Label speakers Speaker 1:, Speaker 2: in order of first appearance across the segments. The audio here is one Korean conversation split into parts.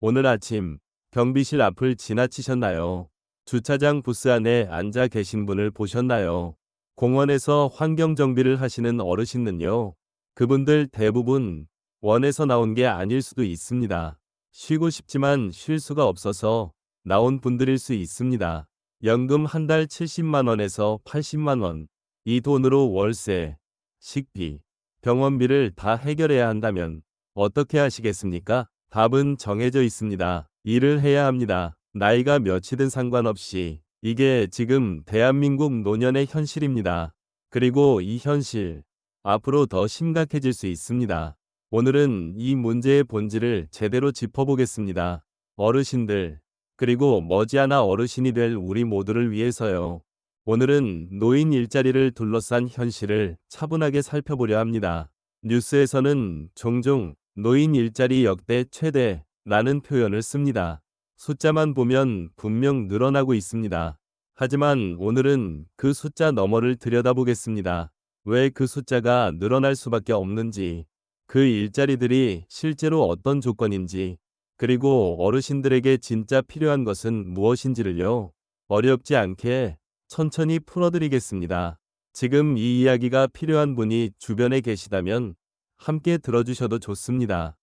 Speaker 1: 오늘 아침 경비실 앞을 지나치셨나요? 주차장 부스 안에 앉아 계신 분을 보셨나요? 공원에서 환경 정비를 하시는 어르신은요. 그분들 대부분 원에서 나온 게 아닐 수도 있습니다. 쉬고 싶지만 쉴 수가 없어서 나온 분들일 수 있습니다. 연금 한 달 70만 원에서 80만 원. 이 돈으로 월세, 식비, 병원비를 다 해결해야 한다면 어떻게 하시겠습니까? 답은 정해져 있습니다. 일을 해야 합니다. 나이가 몇이든 상관없이. 이게 지금 대한민국 노년의 현실입니다. 그리고 이 현실, 앞으로 더 심각해질 수 있습니다. 오늘은 이 문제의 본질을 제대로 짚어보겠습니다. 어르신들, 그리고 머지않아 어르신이 될 우리 모두를 위해서요. 오늘은 노인 일자리를 둘러싼 현실을 차분하게 살펴보려 합니다. 뉴스에서는 종종 노인 일자리 역대 최대라는 표현을 씁니다. 숫자만 보면 분명 늘어나고 있습니다. 하지만 오늘은 그 숫자 너머를 들여다보겠습니다. 왜 그 숫자가 늘어날 수밖에 없는지, 그 일자리들이 실제로 어떤 조건인지, 그리고 어르신들에게 진짜 필요한 것은 무엇인지를요. 어렵지 않게 천천히 풀어드리겠습니다. 지금 이 이야기가 필요한 분이 주변에 계시다면 함께 들어주셔도 좋습니다.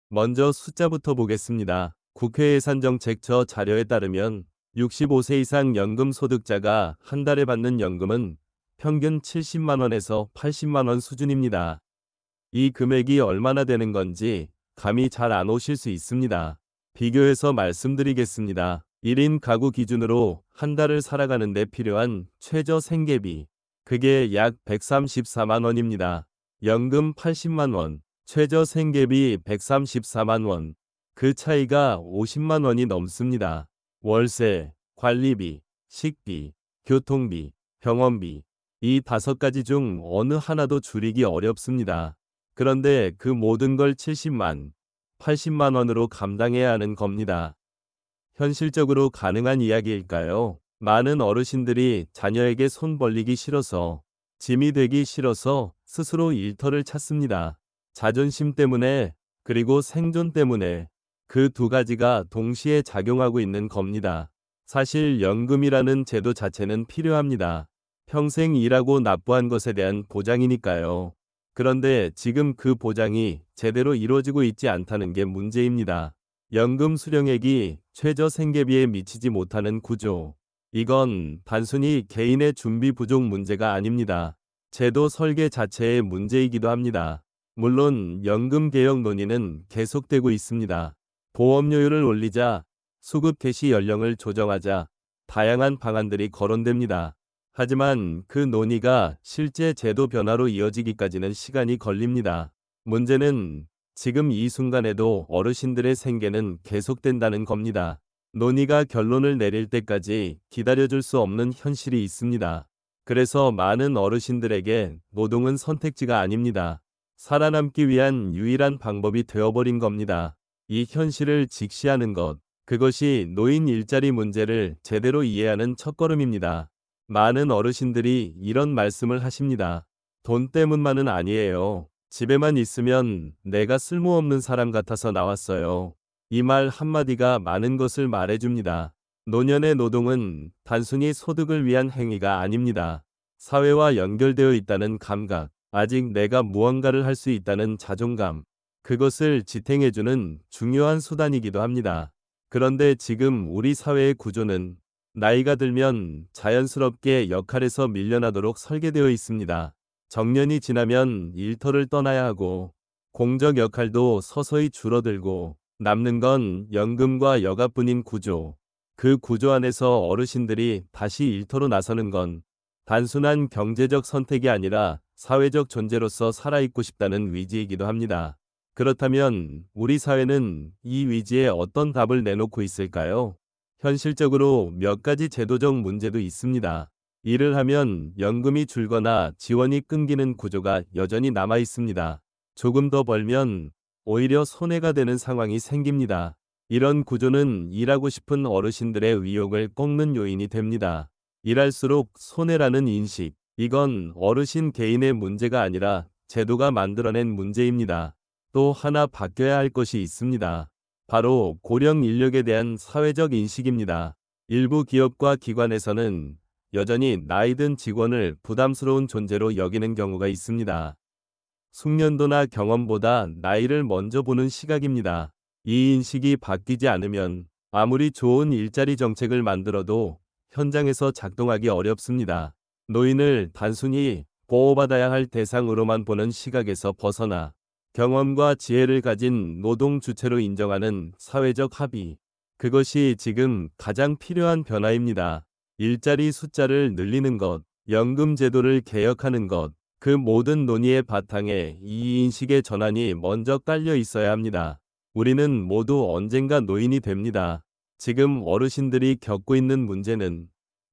Speaker 1: 먼저 숫자부터 보겠습니다. 국회 예산정책처 자료에 따르면 65세 이상 연금 소득자가 한 달에 받는 연금은 평균 70만 원에서 80만 원 수준입니다. 이 금액이 얼마나 되는 건지 감이 잘 안 오실 수 있습니다. 비교해서 말씀드리겠습니다. 1인 가구 기준으로 한 달을 살아가는 데 필요한 최저 생계비. 그게 약 134만 원입니다. 연금 80만 원, 최저 생계비 134만 원. 그 차이가 50만 원이 넘습니다. 월세, 관리비, 식비, 교통비, 병원비. 이 5가지 중 어느 하나도 줄이기 어렵습니다. 그런데 그 모든 걸 70만, 80만 원으로 감당해야 하는 겁니다. 현실적으로 가능한 이야기일까요? 많은 어르신들이 자녀에게 손 벌리기 싫어서, 짐이 되기 싫어서 스스로 일터를 찾습니다. 자존심 때문에, 그리고 생존 때문에 그 2가지가 동시에 작용하고 있는 겁니다. 사실 연금이라는 제도 자체는 필요합니다. 평생 일하고 납부한 것에 대한 보장이니까요. 그런데 지금 그 보장이 제대로 이루어지고 있지 않다는 게 문제입니다. 연금 수령액이 최저 생계비에 미치지 못하는 구조. 이건 단순히 개인의 준비 부족 문제가 아닙니다. 제도 설계 자체의 문제이기도 합니다. 물론 연금 개혁 논의는 계속되고 있습니다. 보험료율을 올리자, 수급 개시 연령을 조정하자, 다양한 방안들이 거론됩니다. 하지만 그 논의가 실제 제도 변화로 이어지기까지는 시간이 걸립니다. 문제는 지금 이 순간에도 어르신들의 생계는 계속된다는 겁니다. 논의가 결론을 내릴 때까지 기다려줄 수 없는 현실이 있습니다. 그래서 많은 어르신들에게 노동은 선택지가 아닙니다. 살아남기 위한 유일한 방법이 되어버린 겁니다. 이 현실을 직시하는 것, 그것이 노인 일자리 문제를 제대로 이해하는 첫걸음입니다. 많은 어르신들이 이런 말씀을 하십니다. 돈 때문만은 아니에요. 집에만 있으면 내가 쓸모없는 사람 같아서 나왔어요. 이 말 한마디가 많은 것을 말해줍니다. 노년의 노동은 단순히 소득을 위한 행위가 아닙니다. 사회와 연결되어 있다는 감각, 아직 내가 무언가를 할 수 있다는 자존감, 그것을 지탱해주는 중요한 수단이기도 합니다. 그런데 지금 우리 사회의 구조는 나이가 들면 자연스럽게 역할에서 밀려나도록 설계되어 있습니다. 정년이 지나면 일터를 떠나야 하고 공적 역할도 서서히 줄어들고 남는 건 연금과 여가뿐인 구조. 그 구조 안에서 어르신들이 다시 일터로 나서는 건 단순한 경제적 선택이 아니라 사회적 존재로서 살아있고 싶다는 위지이기도 합니다. 그렇다면 우리 사회는 이 위지에 어떤 답을 내놓고 있을까요? 현실적으로 몇 가지 제도적 문제도 있습니다. 일을 하면 연금이 줄거나 지원이 끊기는 구조가 여전히 남아 있습니다. 조금 더 벌면 오히려 손해가 되는 상황이 생깁니다. 이런 구조는 일하고 싶은 어르신들의 의욕을 꺾는 요인이 됩니다. 일할수록 손해라는 인식, 이건 어르신 개인의 문제가 아니라 제도가 만들어낸 문제입니다. 또 하나 바뀌어야 할 것이 있습니다. 바로 고령 인력에 대한 사회적 인식입니다. 일부 기업과 기관에서는 여전히 나이 든 직원을 부담스러운 존재로 여기는 경우가 있습니다. 숙련도나 경험보다 나이를 먼저 보는 시각입니다. 이 인식이 바뀌지 않으면 아무리 좋은 일자리 정책을 만들어도 현장에서 작동하기 어렵습니다. 노인을 단순히 보호받아야 할 대상으로만 보는 시각에서 벗어나 경험과 지혜를 가진 노동 주체로 인정하는 사회적 합의. 그것이 지금 가장 필요한 변화입니다. 일자리 숫자를 늘리는 것, 연금 제도를 개혁하는 것, 그 모든 논의의 바탕에 이 인식의 전환이 먼저 깔려 있어야 합니다. 우리는 모두 언젠가 노인이 됩니다. 지금 어르신들이 겪고 있는 문제는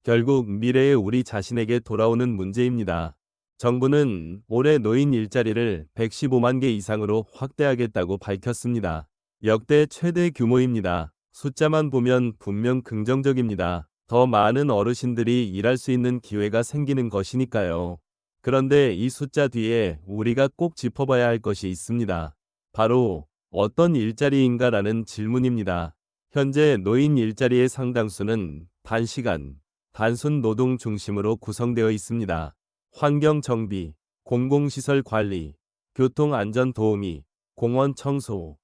Speaker 1: 결국 미래의 우리 자신에게 돌아오는 문제입니다. 정부는 올해 노인 일자리를 115만 개 이상으로 확대하겠다고 밝혔습니다. 역대 최대 규모입니다. 숫자만 보면 분명 긍정적입니다. 더 많은 어르신들이 일할 수 있는 기회가 생기는 것이니까요. 그런데 이 숫자 뒤에 우리가 꼭 짚어봐야 할 것이 있습니다. 바로 어떤 일자리인가라는 질문입니다. 현재 노인 일자리의 상당수는 단시간, 단순 노동 중심으로 구성되어 있습니다. 환경 정비, 공공시설 관리, 교통 안전 도우미, 공원 청소.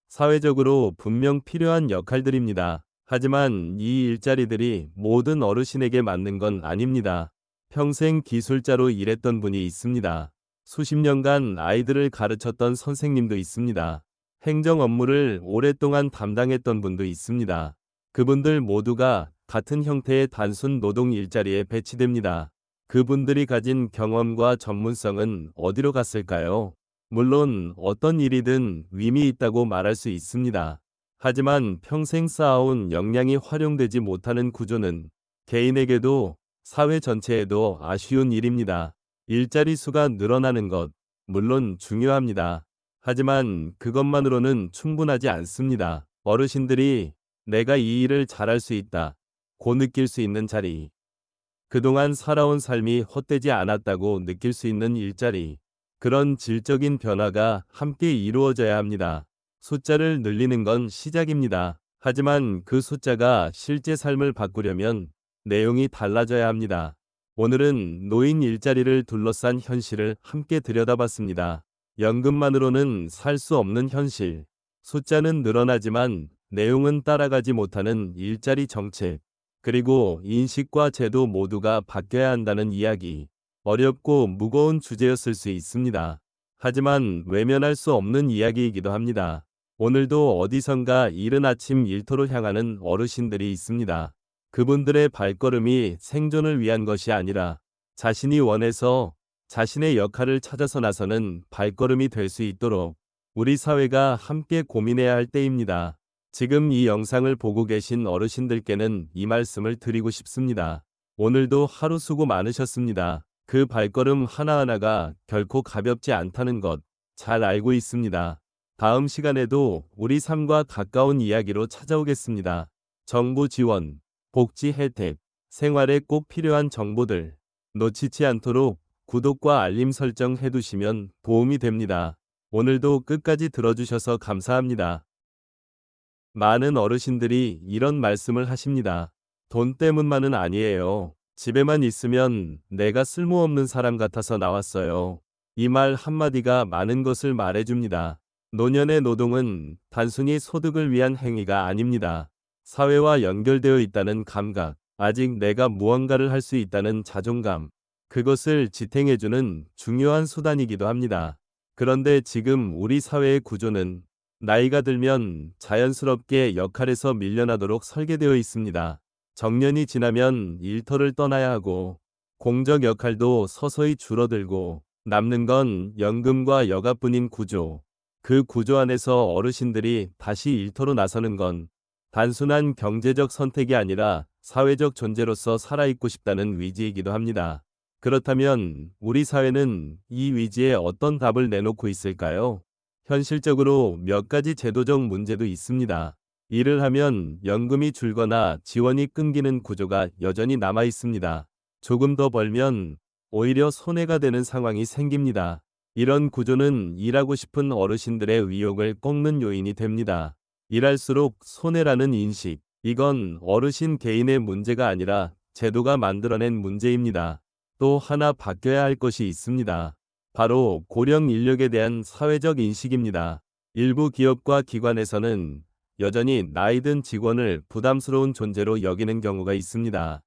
Speaker 1: 사회적으로 분명 필요한 역할들입니다. 하지만 이 일자리들이 모든 어르신에게 맞는 건 아닙니다. 평생 기술자로 일했던 분이 있습니다. 수십 년간 아이들을 가르쳤던 선생님도 있습니다. 행정 업무를 오랫동안 담당했던 분도 있습니다. 그분들 모두가 같은 형태의 단순 노동 일자리에 배치됩니다. 그분들이 가진 경험과 전문성은 어디로 갔을까요? 물론 어떤 일이든 의미 있다고 말할 수 있습니다. 하지만 평생 쌓아온 역량이 활용되지 못하는 구조는 개인에게도 사회 전체에도 아쉬운 일입니다. 일자리 수가 늘어나는 것, 물론 중요합니다. 하지만 그것만으로는 충분하지 않습니다. 어르신들이 내가 이 일을 잘할 수 있다 고 느낄 수 있는 자리. 그동안 살아온 삶이 헛되지 않았다고 느낄 수 있는 일자리. 그런 질적인 변화가 함께 이루어져야 합니다. 숫자를 늘리는 건 시작입니다. 하지만 그 숫자가 실제 삶을 바꾸려면 내용이 달라져야 합니다. 오늘은 노인 일자리를 둘러싼 현실을 함께 들여다봤습니다. 연금만으로는 살 수 없는 현실. 숫자는 늘어나지만 내용은 따라가지 못하는 일자리 정책. 그리고 인식과 제도 모두가 바뀌어야 한다는 이야기. 어렵고 무거운 주제였을 수 있습니다. 하지만 외면할 수 없는 이야기이기도 합니다. 오늘도 어디선가 이른 아침 일터로 향하는 어르신들이 있습니다. 그분들의 발걸음이 생존을 위한 것이 아니라 자신이 원해서 자신의 역할을 찾아서 나서는 발걸음이 될 수 있도록 우리 사회가 함께 고민해야 할 때입니다. 지금 이 영상을 보고 계신 어르신들께는 이 말씀을 드리고 싶습니다. 오늘도 하루 수고 많으셨습니다. 그 발걸음 하나하나가 결코 가볍지 않다는 것 잘 알고 있습니다. 다음 시간에도 우리 삶과 가까운 이야기로 찾아오겠습니다. 정부 지원, 복지 혜택, 생활에 꼭 필요한 정보들 놓치지 않도록 구독과 알림 설정 해두시면 도움이 됩니다. 오늘도 끝까지 들어주셔서 감사합니다. 많은 어르신들이 이런 말씀을 하십니다. 돈 때문만은 아니에요. 집에만 있으면 내가 쓸모없는 사람 같아서 나왔어요. 이 말 한마디가 많은 것을 말해줍니다. 노년의 노동은 단순히 소득을 위한 행위가 아닙니다. 사회와 연결되어 있다는 감각, 아직 내가 무언가를 할 수 있다는 자존감, 그것을 지탱해주는 중요한 수단이기도 합니다. 그런데 지금 우리 사회의 구조는 나이가 들면 자연스럽게 역할에서 밀려나도록 설계되어 있습니다. 정년이 지나면 일터를 떠나야 하고 공적 역할도 서서히 줄어들고 남는 건 연금과 여가뿐인 구조. 그 구조 안에서 어르신들이 다시 일터로 나서는 건 단순한 경제적 선택이 아니라 사회적 존재로서 살아있고 싶다는 의지이기도 합니다. 그렇다면 우리 사회는 이 의지에 어떤 답을 내놓고 있을까요? 현실적으로 몇 가지 제도적 문제도 있습니다. 일을 하면 연금이 줄거나 지원이 끊기는 구조가 여전히 남아 있습니다. 조금 더 벌면 오히려 손해가 되는 상황이 생깁니다. 이런 구조는 일하고 싶은 어르신들의 의욕을 꺾는 요인이 됩니다. 일할수록 손해라는 인식. 이건 어르신 개인의 문제가 아니라 제도가 만들어낸 문제입니다. 또 하나 바뀌어야 할 것이 있습니다. 바로 고령 인력에 대한 사회적 인식입니다. 일부 기업과 기관에서는 여전히 나이 든 직원을 부담스러운 존재로 여기는 경우가 있습니다.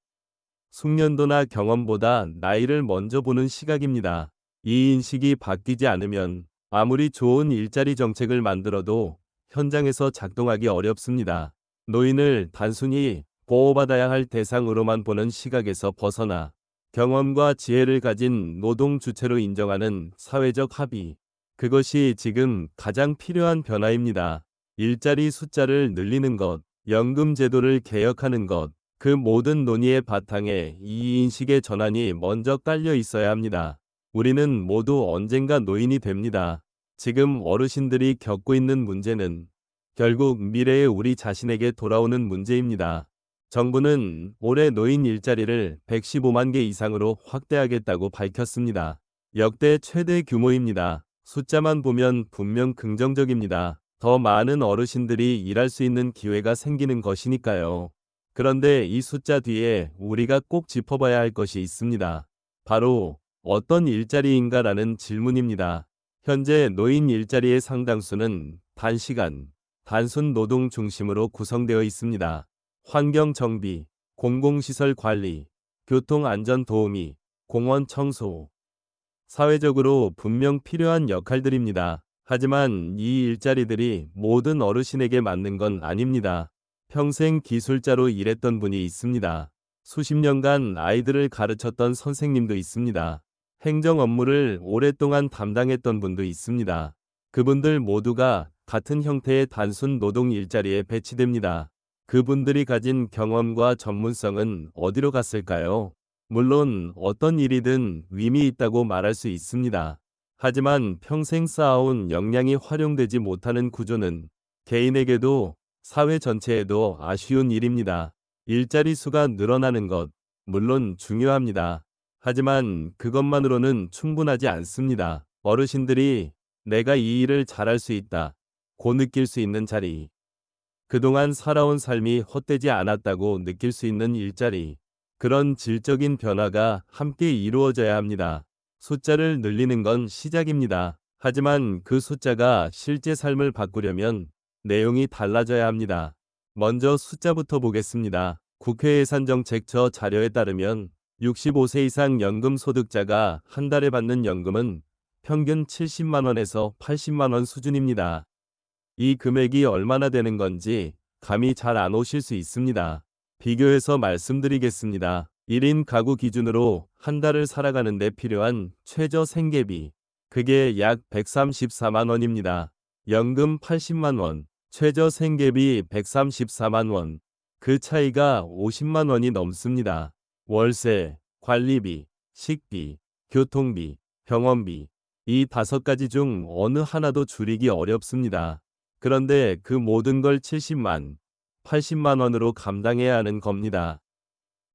Speaker 1: 숙련도나 경험보다 나이를 먼저 보는 시각입니다. 이 인식이 바뀌지 않으면 아무리 좋은 일자리 정책을 만들어도 현장에서 작동하기 어렵습니다. 노인을 단순히 보호받아야 할 대상으로만 보는 시각에서 벗어나 경험과 지혜를 가진 노동 주체로 인정하는 사회적 합의. 그것이 지금 가장 필요한 변화입니다. 일자리 숫자를 늘리는 것, 연금 제도를 개혁하는 것, 그 모든 논의의 바탕에 이 인식의 전환이 먼저 깔려 있어야 합니다. 우리는 모두 언젠가 노인이 됩니다. 지금 어르신들이 겪고 있는 문제는 결국 미래의 우리 자신에게 돌아오는 문제입니다. 정부는 올해 노인 일자리를 115만 개 이상으로 확대하겠다고 밝혔습니다. 역대 최대 규모입니다. 숫자만 보면 분명 긍정적입니다. 더 많은 어르신들이 일할 수 있는 기회가 생기는 것이니까요. 그런데 이 숫자 뒤에 우리가 꼭 짚어봐야 할 것이 있습니다. 바로 어떤 일자리인가라는 질문입니다. 현재 노인 일자리의 상당수는 단시간, 단순 노동 중심으로 구성되어 있습니다. 환경 정비, 공공시설 관리, 교통 안전 도우미, 공원 청소. 사회적으로 분명 필요한 역할들입니다. 하지만 이 일자리들이 모든 어르신에게 맞는 건 아닙니다. 평생 기술자로 일했던 분이 있습니다. 수십 년간 아이들을 가르쳤던 선생님도 있습니다. 행정 업무를 오랫동안 담당했던 분도 있습니다. 그분들 모두가 같은 형태의 단순 노동 일자리에 배치됩니다. 그분들이 가진 경험과 전문성은 어디로 갔을까요? 물론 어떤 일이든 의미 있다고 말할 수 있습니다. 하지만 평생 쌓아온 역량이 활용되지 못하는 구조는 개인에게도 사회 전체에도 아쉬운 일입니다. 일자리 수가 늘어나는 것, 물론 중요합니다. 하지만 그것만으로는 충분하지 않습니다. 어르신들이 내가 이 일을 잘할 수 있다 고 느낄 수 있는 자리. 그동안 살아온 삶이 헛되지 않았다고 느낄 수 있는 일자리. 그런 질적인 변화가 함께 이루어져야 합니다. 숫자를 늘리는 건 시작입니다. 하지만 그 숫자가 실제 삶을 바꾸려면 내용이 달라져야 합니다. 먼저 숫자부터 보겠습니다. 국회 예산정책처 자료에 따르면 65세 이상 연금 소득자가 한 달에 받는 연금은 평균 70만 원에서 80만 원 수준입니다. 이 금액이 얼마나 되는 건지 감이 잘 안 오실 수 있습니다. 비교해서 말씀드리겠습니다. 1인 가구 기준으로 한 달을 살아가는 데 필요한 최저 생계비. 그게 약 134만 원입니다. 연금 80만 원, 최저 생계비 134만 원. 그 차이가 50만 원이 넘습니다. 월세, 관리비, 식비, 교통비, 병원비. 이 5가지 중 어느 하나도 줄이기 어렵습니다. 그런데 그 모든 걸 70만, 80만 원으로 감당해야 하는 겁니다.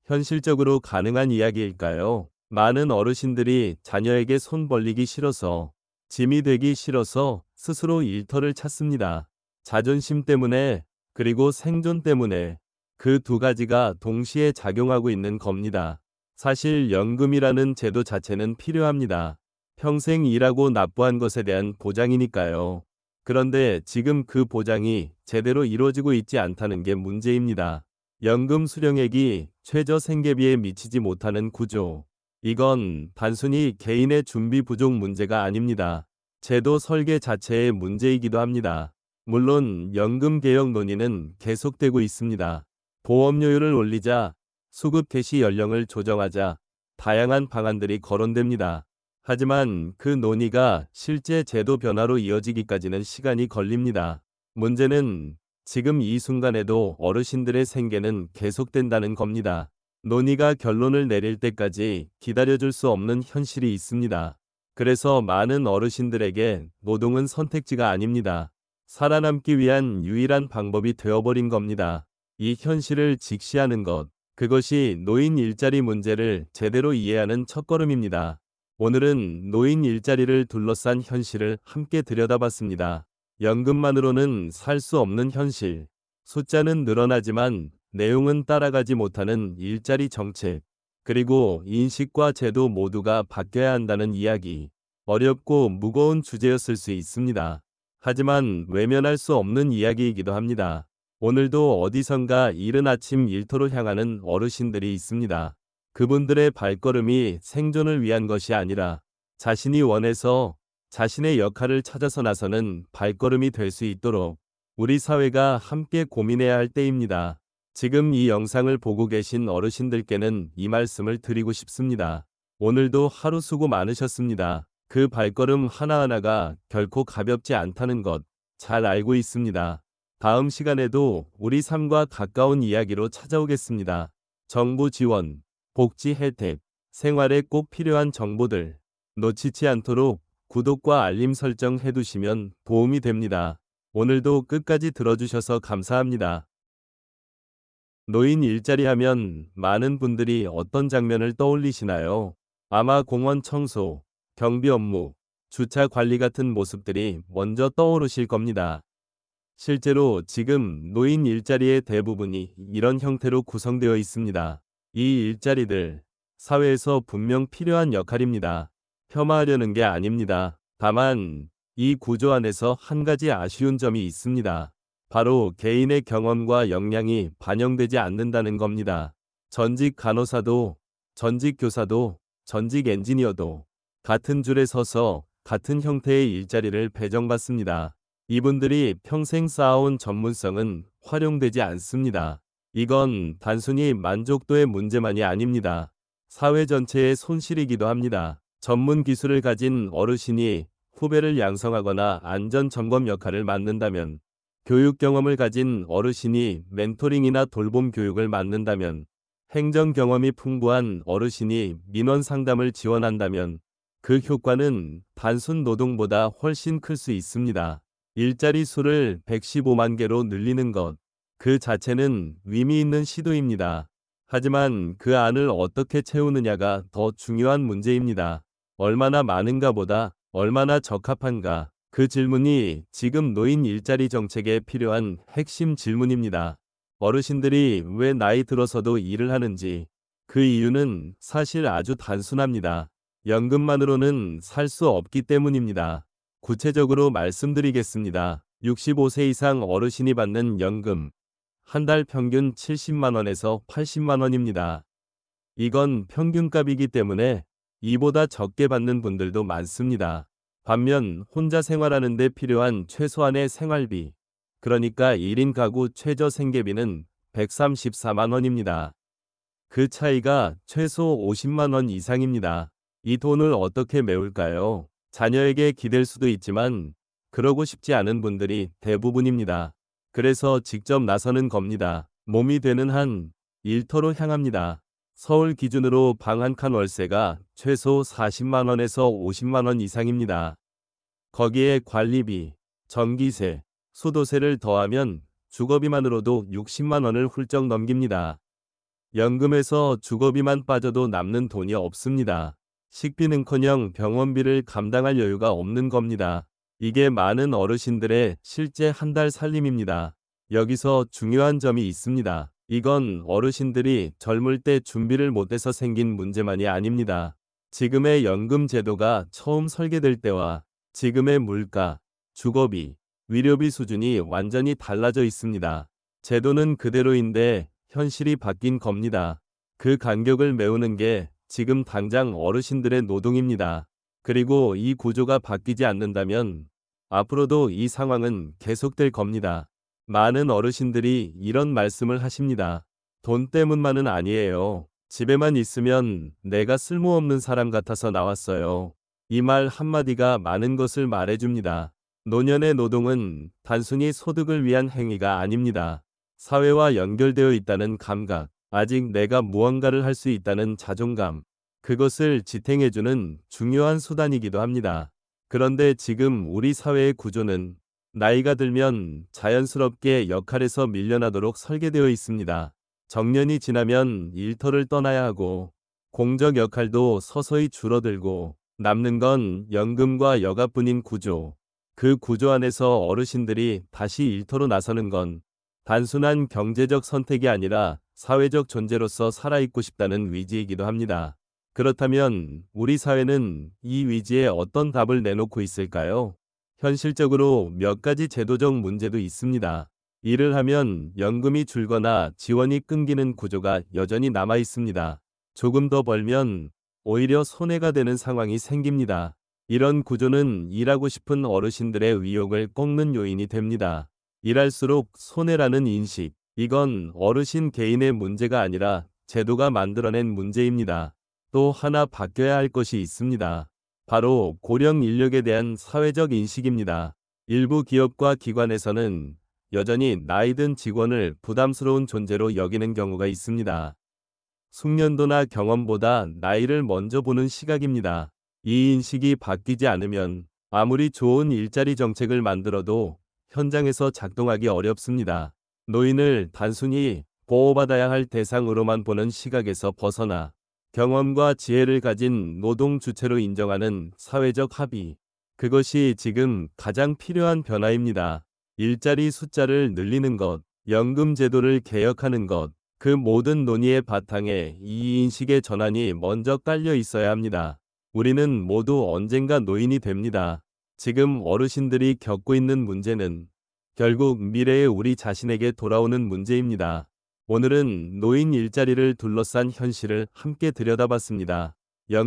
Speaker 1: 현실적으로 가능한 이야기일까요? 많은 어르신들이 자녀에게 손 벌리기 싫어서, 짐이 되기 싫어서 스스로 일터를 찾습니다. 자존심 때문에, 그리고 생존 때문에 그 두 가지가 동시에 작용하고 있는 겁니다. 사실 연금이라는 제도 자체는 필요합니다. 평생 일하고 납부한 것에 대한 보장이니까요. 그런데 지금 그 보장이 제대로 이루어지고 있지 않다는 게 문제입니다. 연금 수령액이 최저 생계비에 미치지 못하는 구조. 이건 단순히 개인의 준비 부족 문제가 아닙니다. 제도 설계 자체의 문제이기도 합니다. 물론 연금 개혁 논의는 계속되고 있습니다. 보험료율을 올리자, 수급 개시 연령을 조정하자, 다양한 방안들이 거론됩니다. 하지만 그 논의가 실제 제도 변화로 이어지기까지는 시간이 걸립니다. 문제는 지금 이 순간에도 어르신들의 생계는 계속된다는 겁니다. 논의가 결론을 내릴 때까지 기다려줄 수 없는 현실이 있습니다. 그래서 많은 어르신들에게 노동은 선택지가 아닙니다. 살아남기 위한 유일한 방법이 되어버린 겁니다. 이 현실을 직시하는 것, 그것이 노인 일자리 문제를 제대로 이해하는 첫걸음입니다. 오늘은 노인 일자리를 둘러싼 현실을 함께 들여다봤습니다. 연금만으로는 살 수 없는 현실. 숫자는 늘어나지만 내용은 따라가지 못하는 일자리 정책. 그리고 인식과 제도 모두가 바뀌어야 한다는 이야기. 어렵고 무거운 주제였을 수 있습니다. 하지만 외면할 수 없는 이야기이기도 합니다. 오늘도 어디선가 이른 아침 일터로 향하는 어르신들이 있습니다. 그분들의 발걸음이 생존을 위한 것이 아니라 자신이 원해서 자신의 역할을 찾아서 나서는 발걸음이 될 수 있도록 우리 사회가 함께 고민해야 할 때입니다. 지금 이 영상을 보고 계신 어르신들께는 이 말씀을 드리고 싶습니다. 오늘도 하루 수고 많으셨습니다. 그 발걸음 하나하나가 결코 가볍지 않다는 것 잘 알고 있습니다. 다음 시간에도 우리 삶과 가까운 이야기로 찾아오겠습니다. 정부 지원, 복지 혜택, 생활에 꼭 필요한 정보들 놓치지 않도록 구독과 알림 설정 해두시면 도움이 됩니다. 오늘도 끝까지 들어주셔서 감사합니다. 노인 일자리 하면 많은 분들이 어떤 장면을 떠올리시나요? 아마 공원 청소, 경비 업무, 주차 관리 같은 모습들이 먼저 떠오르실 겁니다. 실제로 지금 노인 일자리의 대부분이 이런 형태로 구성되어 있습니다. 이 일자리들, 사회에서 분명 필요한 역할입니다. 폄하하려는 게 아닙니다. 다만, 이 구조 안에서 한 가지 아쉬운 점이 있습니다. 바로 개인의 경험과 역량이 반영되지 않는다는 겁니다. 전직 간호사도, 전직 교사도, 전직 엔지니어도 같은 줄에 서서 같은 형태의 일자리를 배정받습니다. 이분들이 평생 쌓아온 전문성은 활용되지 않습니다. 이건 단순히 만족도의 문제만이 아닙니다. 사회 전체의 손실이기도 합니다. 전문 기술을 가진 어르신이 후배를 양성하거나 안전 점검 역할을 맡는다면, 교육 경험을 가진 어르신이 멘토링이나 돌봄 교육을 맡는다면, 행정 경험이 풍부한 어르신이 민원 상담을 지원한다면 그 효과는 단순 노동보다 훨씬 클 수 있습니다. 일자리 수를 115만 개로 늘리는 것 그 자체는 의미 있는 시도입니다. 하지만 그 안을 어떻게 채우느냐가 더 중요한 문제입니다. 얼마나 많은가 보다 얼마나 적합한가. 그 질문이 지금 노인 일자리 정책에 필요한 핵심 질문입니다. 어르신들이 왜 나이 들어서도 일을 하는지 그 이유는 사실 아주 단순합니다. 연금만으로는 살 수 없기 때문입니다. 구체적으로 말씀드리겠습니다. 65세 이상 어르신이 받는 연금. 한 달 평균 70만 원에서 80만 원입니다. 이건 평균값이기 때문에 이보다 적게 받는 분들도 많습니다. 반면 혼자 생활하는 데 필요한 최소한의 생활비, 그러니까 1인 가구 최저 생계비는 134만 원입니다. 그 차이가 최소 50만 원 이상입니다. 이 돈을 어떻게 메울까요? 자녀에게 기댈 수도 있지만 그러고 싶지 않은 분들이 대부분입니다. 그래서 직접 나서는 겁니다. 몸이 되는 한 일터로 향합니다. 서울 기준으로 방 한 칸 월세가 최소 40만 원에서 50만 원 이상입니다. 거기에 관리비, 전기세, 수도세를 더하면 주거비만으로도 60만 원을 훌쩍 넘깁니다. 연금에서 주거비만 빠져도 남는 돈이 없습니다. 식비는커녕 병원비를 감당할 여유가 없는 겁니다. 이게 많은 어르신들의 실제 한 달 살림입니다. 여기서 중요한 점이 있습니다. 이건 어르신들이 젊을 때 준비를 못해서 생긴 문제만이 아닙니다. 지금의 연금 제도가 처음 설계될 때와 지금의 물가, 주거비, 위료비 수준이 완전히 달라져 있습니다. 제도는 그대로인데 현실이 바뀐 겁니다. 그 간격을 메우는 게 지금 당장 어르신들의 노동입니다. 그리고 이 구조가 바뀌지 않는다면 앞으로도 이 상황은 계속될 겁니다. 많은 어르신들이 이런 말씀을 하십니다. 돈 때문만은 아니에요. 집에만 있으면 내가 쓸모없는 사람 같아서 나왔어요. 이 말 한마디가 많은 것을 말해줍니다. 노년의 노동은 단순히 소득을 위한 행위가 아닙니다. 사회와 연결되어 있다는 감각, 아직 내가 무언가를 할 수 있다는 자존감, 그것을 지탱해주는 중요한 수단이기도 합니다. 그런데 지금 우리 사회의 구조는 나이가 들면 자연스럽게 역할에서 밀려나도록 설계되어 있습니다. 정년이 지나면 일터를 떠나야 하고 공적 역할도 서서히 줄어들고 남는 건 연금과 여가뿐인 구조. 그 구조 안에서 어르신들이 다시 일터로 나서는 건 단순한 경제적 선택이 아니라 사회적 존재로서 살아있고 싶다는 의지이기도 합니다. 그렇다면 우리 사회는 이 의지에 어떤 답을 내놓고 있을까요? 현실적으로 몇 가지 제도적 문제도 있습니다. 일을 하면 연금이 줄거나 지원이 끊기는 구조가 여전히 남아 있습니다. 조금 더 벌면 오히려 손해가 되는 상황이 생깁니다. 이런 구조는 일하고 싶은 어르신들의 의욕을 꺾는 요인이 됩니다. 일할수록 손해라는 인식, 이건 어르신 개인의 문제가 아니라 제도가 만들어낸 문제입니다. 또 하나 바뀌어야 할 것이 있습니다. 바로 고령 인력에 대한 사회적 인식입니다. 일부 기업과 기관에서는 여전히 나이든 직원을 부담스러운 존재로 여기는 경우가 있습니다. 숙련도나 경험보다 나이를 먼저 보는 시각입니다. 이 인식이 바뀌지 않으면 아무리 좋은 일자리 정책을 만들어도 현장에서 작동하기 어렵습니다. 노인을 단순히 보호받아야 할 대상으로만 보는 시각에서 벗어나 경험과 지혜를 가진 노동 주체로 인정하는 사회적 합의. 그것이 지금 가장 필요한 변화입니다. 일자리 숫자를 늘리는 것, 연금 제도를 개혁하는 것, 그 모든 논의의 바탕에 이 인식의 전환이 먼저 깔려 있어야 합니다. 우리는 모두 언젠가 노인이 됩니다. 지금 어르신들이 겪고 있는 문제는 결국 미래의 우리 자신에게 돌아오는 문제입니다. 오늘은 노인 일자리를 둘러싼 현실을 함께 들여다봤습니다.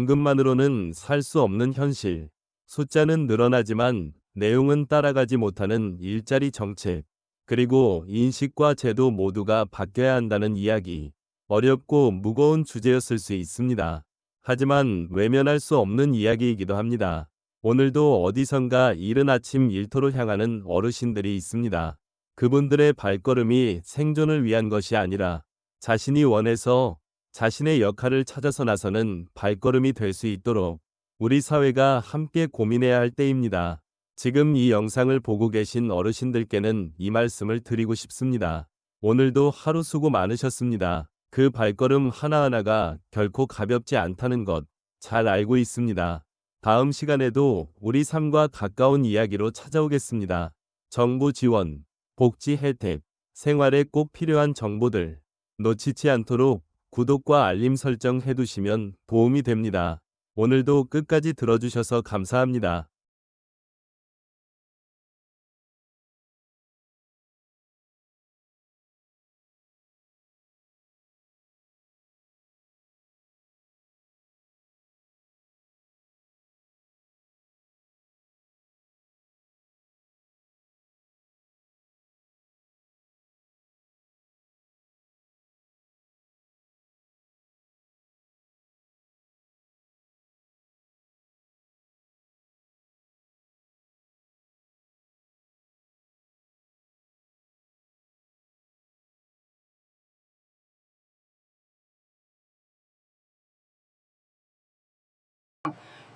Speaker 1: 연금만으로는 살 수 없는 현실. 숫자는 늘어나지만 내용은 따라가지 못하는 일자리 정책. 그리고 인식과 제도 모두가 바뀌어야 한다는 이야기. 어렵고 무거운 주제였을 수 있습니다. 하지만 외면할 수 없는 이야기이기도 합니다. 오늘도 어디선가 이른 아침 일터로 향하는 어르신들이 있습니다. 그분들의 발걸음이 생존을 위한 것이 아니라 자신이 원해서 자신의 역할을 찾아서 나서는 발걸음이 될 수 있도록 우리 사회가 함께 고민해야 할 때입니다. 지금 이 영상을 보고 계신 어르신들께는 이 말씀을 드리고 싶습니다. 오늘도 하루 수고 많으셨습니다. 그 발걸음 하나하나가 결코 가볍지 않다는 것 잘 알고 있습니다. 다음 시간에도 우리 삶과 가까운 이야기로 찾아오겠습니다. 정부 지원, 복지 혜택, 생활에 꼭 필요한 정보들 놓치지 않도록 구독과 알림 설정 해두시면 도움이 됩니다. 오늘도 끝까지 들어주셔서 감사합니다.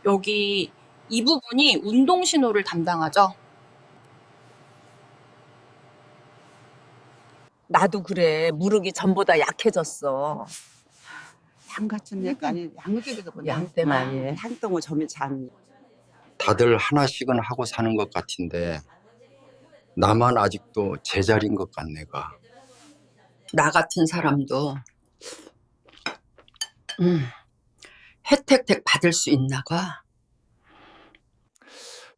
Speaker 2: 여기 이 부분이 운동 신호를 담당하죠.
Speaker 3: 나도 그래. 무릎이 전보다 약해졌어.
Speaker 4: 양 같은 애가 아니 양육에서
Speaker 3: 양 때문에.
Speaker 4: 향동을 점이 참.
Speaker 5: 다들 하나씩은 하고 사는 것 같은데 나만 아직도 제자리인 것 같네가.
Speaker 3: 나 같은 사람도 혜택 받을 수 있나가?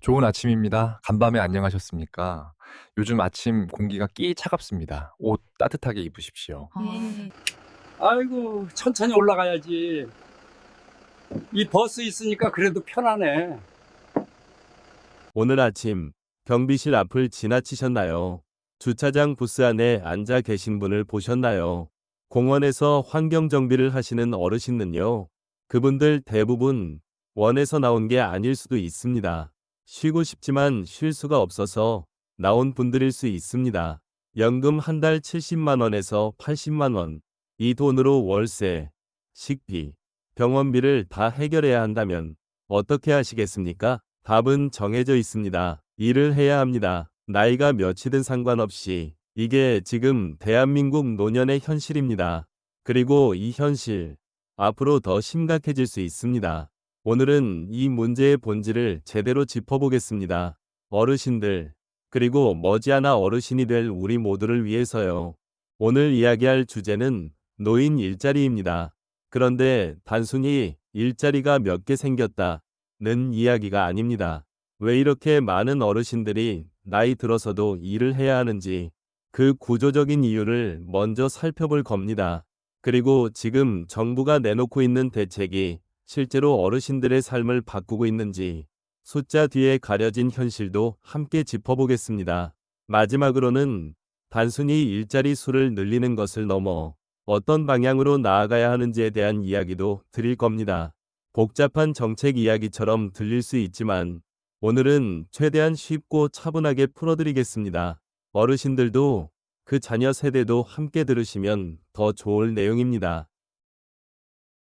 Speaker 6: 좋은 아침입니다. 간밤에 안녕하셨습니까? 요즘 아침 공기가 끼 차갑습니다. 옷 따뜻하게 입으십시오.
Speaker 7: 아이고 천천히 올라가야지. 이 버스 있으니까 그래도 편하네.
Speaker 1: 오늘 아침 경비실 앞을 지나치셨나요? 주차장 부스 안에 앉아 계신 분을 보셨나요? 공원에서 환경 정비를 하시는 어르신은요. 그분들 대부분 원에서 나온 게 아닐 수도 있습니다. 쉬고 싶지만 쉴 수가 없어서 나온 분들일 수 있습니다. 연금 한 달 70만 원에서 80만 원. 이 돈으로 월세, 식비, 병원비를 다 해결해야 한다면 어떻게 하시겠습니까? 답은 정해져 있습니다. 일을 해야 합니다. 나이가 몇이든 상관없이. 이게 지금 대한민국 노년의 현실입니다. 그리고 이 현실, 앞으로 더 심각해질 수 있습니다. 오늘은 이 문제의 본질을 제대로 짚어보겠습니다. 어르신들, 그리고 머지않아 어르신이 될 우리 모두를 위해서요. 오늘 이야기할 주제는 노인 일자리입니다. 그런데 단순히 일자리가 몇 개 생겼다는 이야기가 아닙니다. 왜 이렇게 많은 어르신들이 나이 들어서도 일을 해야 하는지 그 구조적인 이유를 먼저 살펴볼 겁니다. 그리고 지금 정부가 내놓고 있는 대책이 실제로 어르신들의 삶을 바꾸고 있는지 숫자 뒤에 가려진 현실도 함께 짚어보겠습니다. 마지막으로는 단순히 일자리 수를 늘리는 것을 넘어 어떤 방향으로 나아가야 하는지에 대한 이야기도 드릴 겁니다. 복잡한 정책 이야기처럼 들릴 수 있지만 오늘은 최대한 쉽고 차분하게 풀어드리겠습니다. 어르신들도 그 자녀 세대도 함께 들으시면 더 좋을 내용입니다.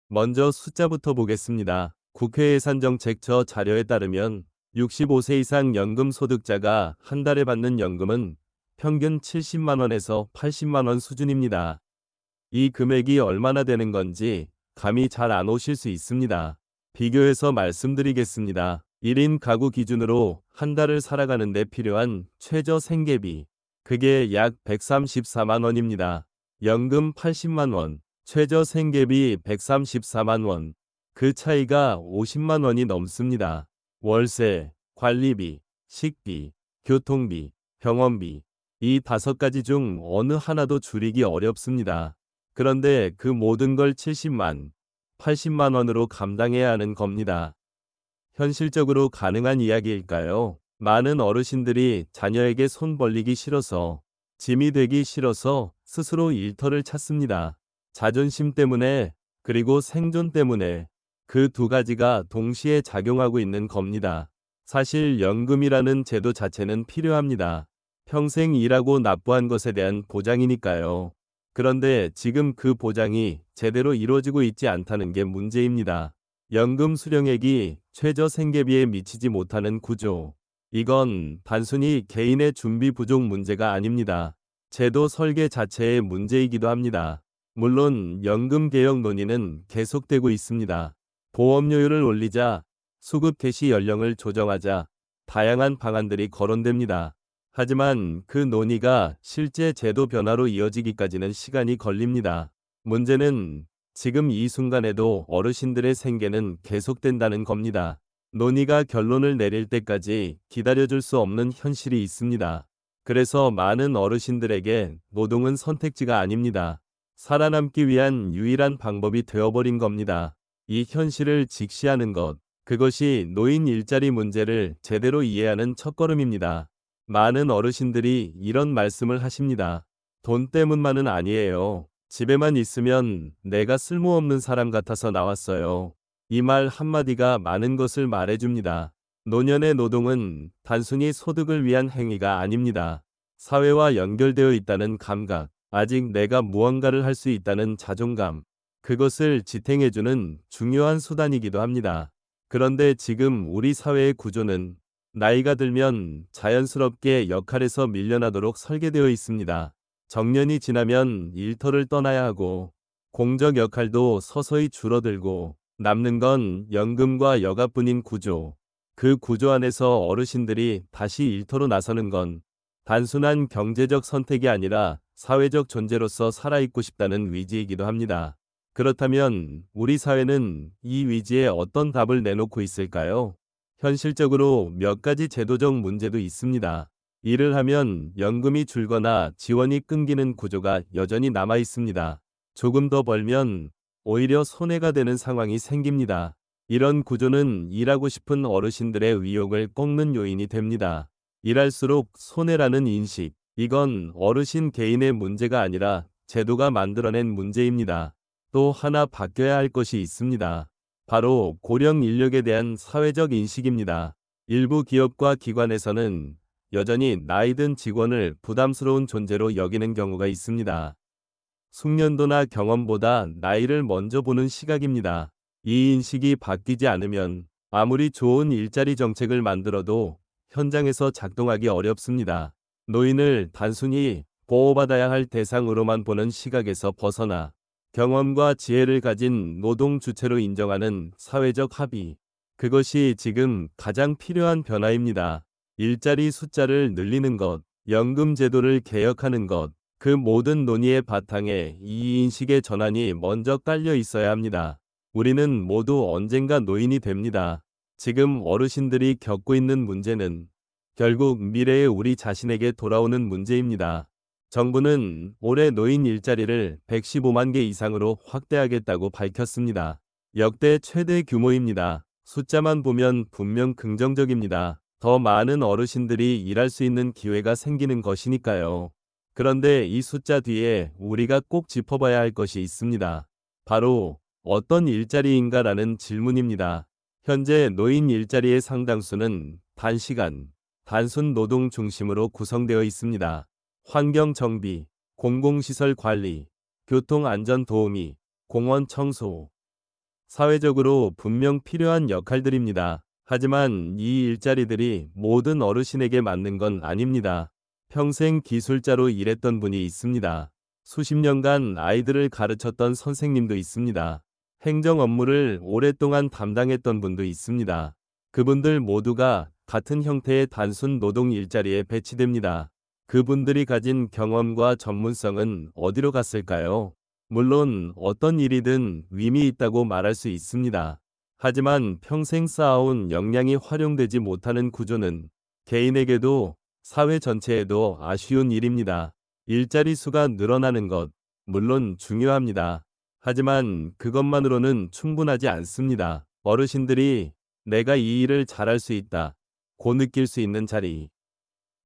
Speaker 1: 먼저 숫자부터 보겠습니다. 국회 예산정책처 자료에 따르면 65세 이상 연금 소득자가 한 달에 받는 연금은 평균 70만 원에서 80만 원 수준입니다. 이 금액이 얼마나 되는 건지 감이 잘 안 오실 수 있습니다. 비교해서 말씀드리겠습니다. 1인 가구 기준으로 한 달을 살아가는 데 필요한 최저 생계비, 그게 약 134만 원입니다. 연금 80만 원, 최저 생계비 134만 원. 그 차이가 50만 원이 넘습니다. 월세, 관리비, 식비, 교통비, 병원비. 이 5가지 중 어느 하나도 줄이기 어렵습니다. 그런데 그 모든 걸 70만, 80만 원으로 감당해야 하는 겁니다. 현실적으로 가능한 이야기일까요? 많은 어르신들이 자녀에게 손 벌리기 싫어서, 짐이 되기 싫어서 스스로 일터를 찾습니다. 자존심 때문에, 그리고 생존 때문에 그 2가지가 동시에 작용하고 있는 겁니다. 사실 연금이라는 제도 자체는 필요합니다. 평생 일하고 납부한 것에 대한 보장이니까요. 그런데 지금 그 보장이 제대로 이루어지고 있지 않다는 게 문제입니다. 연금 수령액이 최저 생계비에 미치지 못하는 구조. 이건 단순히 개인의 준비 부족 문제가 아닙니다. 제도 설계 자체의 문제이기도 합니다. 물론 연금 개혁 논의는 계속되고 있습니다. 보험료율을 올리자, 수급 개시 연령을 조정하자, 다양한 방안들이 거론됩니다. 하지만 그 논의가 실제 제도 변화로 이어지기까지는 시간이 걸립니다. 문제는 지금 이 순간에도 어르신들의 생계는 계속된다는 겁니다. 논의가 결론을 내릴 때까지 기다려줄 수 없는 현실이 있습니다. 그래서 많은 어르신들에게 노동은 선택지가 아닙니다. 살아남기 위한 유일한 방법이 되어버린 겁니다. 이 현실을 직시하는 것, 그것이 노인 일자리 문제를 제대로 이해하는 첫걸음입니다. 많은 어르신들이 이런 말씀을 하십니다. 돈 때문만은 아니에요. 집에만 있으면 내가 쓸모없는 사람 같아서 나왔어요. 이 말 한마디가 많은 것을 말해줍니다. 노년의 노동은 단순히 소득을 위한 행위가 아닙니다. 사회와 연결되어 있다는 감각, 아직 내가 무언가를 할 수 있다는 자존감, 그것을 지탱해주는 중요한 수단이기도 합니다. 그런데 지금 우리 사회의 구조는 나이가 들면 자연스럽게 역할에서 밀려나도록 설계되어 있습니다. 정년이 지나면 일터를 떠나야 하고 공적 역할도 서서히 줄어들고 남는 건 연금과 여가뿐인 구조. 그 구조 안에서 어르신들이 다시 일터로 나서는 건 단순한 경제적 선택이 아니라 사회적 존재로서 살아있고 싶다는 위지이기도 합니다. 그렇다면 우리 사회는 이 위지에 어떤 답을 내놓고 있을까요? 현실적으로 몇 가지 제도적 문제도 있습니다. 일을 하면 연금이 줄거나 지원이 끊기는 구조가 여전히 남아 있습니다. 조금 더 벌면 오히려 손해가 되는 상황이 생깁니다. 이런 구조는 일하고 싶은 어르신들의 의욕을 꺾는 요인이 됩니다. 일할수록 손해라는 인식, 이건 어르신 개인의 문제가 아니라 제도가 만들어낸 문제입니다. 또 하나 바뀌어야 할 것이 있습니다. 바로 고령 인력에 대한 사회적 인식입니다. 일부 기업과 기관에서는 여전히 나이든 직원을 부담스러운 존재로 여기는 경우가 있습니다. 숙련도나 경험보다 나이를 먼저 보는 시각입니다. 이 인식이 바뀌지 않으면 아무리 좋은 일자리 정책을 만들어도 현장에서 작동하기 어렵습니다. 노인을 단순히 보호받아야 할 대상으로만 보는 시각에서 벗어나 경험과 지혜를 가진 노동 주체로 인정하는 사회적 합의, 그것이 지금 가장 필요한 변화입니다. 일자리 숫자를 늘리는 것, 연금 제도를 개혁하는 것, 그 모든 논의의 바탕에 이 인식의 전환이 먼저 깔려 있어야 합니다. 우리는 모두 언젠가 노인이 됩니다. 지금 어르신들이 겪고 있는 문제는 결국 미래의 우리 자신에게 돌아오는 문제입니다. 정부는 올해 노인 일자리를 115만 개 이상으로 확대하겠다고 밝혔습니다. 역대 최대 규모입니다. 숫자만 보면 분명 긍정적입니다. 더 많은 어르신들이 일할 수 있는 기회가 생기는 것이니까요. 그런데 이 숫자 뒤에 우리가 꼭 짚어봐야 할 것이 있습니다. 바로 어떤 일자리인가라는 질문입니다. 현재 노인 일자리의 상당수는 단시간, 단순 노동 중심으로 구성되어 있습니다. 환경 정비, 공공시설 관리, 교통 안전 도우미, 공원 청소. 사회적으로 분명 필요한 역할들입니다. 하지만 이 일자리들이 모든 어르신에게 맞는 건 아닙니다. 평생 기술자로 일했던 분이 있습니다. 수십 년간 아이들을 가르쳤던 선생님도 있습니다. 행정 업무를 오랫동안 담당했던 분도 있습니다. 그분들 모두가 같은 형태의 단순 노동 일자리에 배치됩니다. 그분들이 가진 경험과 전문성은 어디로 갔을까요? 물론 어떤 일이든 의미 있다고 말할 수 있습니다. 하지만 평생 쌓아온 역량이 활용되지 못하는 구조는 개인에게도 사회 전체에도 아쉬운 일입니다. 일자리 수가 늘어나는 것, 물론 중요합니다. 하지만 그것만으로는 충분하지 않습니다. 어르신들이 내가 이 일을 잘할 수 있다 고 느낄 수 있는 자리,